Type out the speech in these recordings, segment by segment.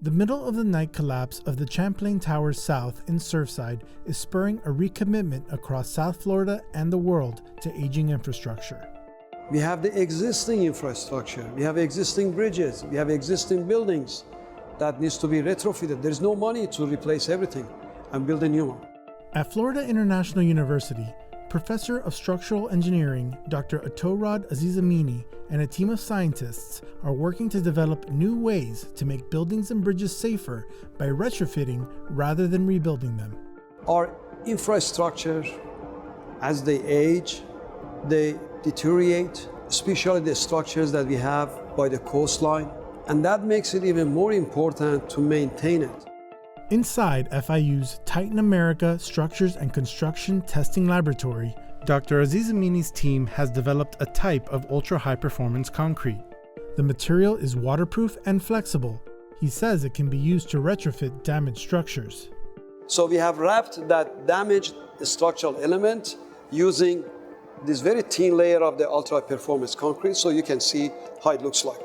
The middle-of-the-night collapse of the Champlain Towers South in Surfside is spurring a recommitment across South Florida and the world to aging infrastructure. We have the existing infrastructure, we have existing bridges, we have existing buildings that needs to be retrofitted. There's no money to replace everything and build a new one. At Florida International University, Professor of Structural Engineering Dr. Atorod Azizinamini and a team of scientists are working to develop new ways to make buildings and bridges safer by retrofitting rather than rebuilding them. Our infrastructure, as they age, they deteriorate, especially the structures that we have by the coastline, and that makes it even more important to maintain it. Inside FIU's Titan America Structures and Construction Testing Laboratory, Dr. Azizinamini's team has developed a type of ultra-high-performance concrete. The material is waterproof and flexible. He says it can be used to retrofit damaged structures. So we have wrapped that damaged structural element using this very thin layer of the ultra-performance concrete, so you can see how it looks like.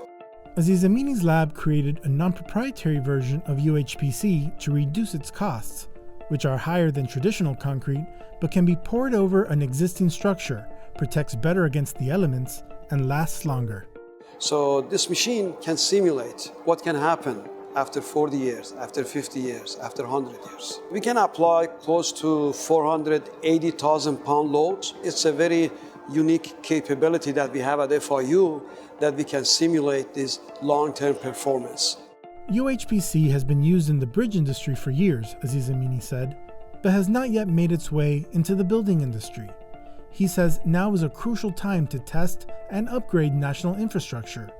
Azizinamini's lab created a non-proprietary version of UHPC to reduce its costs, which are higher than traditional concrete, but can be poured over an existing structure, protects better against the elements, and lasts longer. So this machine can simulate what can happen after 40 years, after 50 years, after 100 years. We can apply close to 480,000 pound loads. It's a very unique capability that we have at FIU, that we can simulate this long-term performance. UHPC has been used in the bridge industry for years, Azizinamini said, but has not yet made its way into the building industry. He says now is a crucial time to test and upgrade national infrastructure,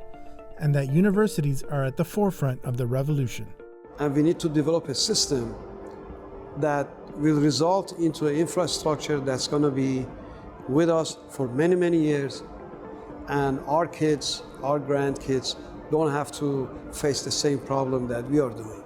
and that universities are at the forefront of the revolution. And we need to develop a system that will result into an infrastructure that's going to be with us for many, many years, and our kids, our grandkids don't have to face the same problem that we are doing.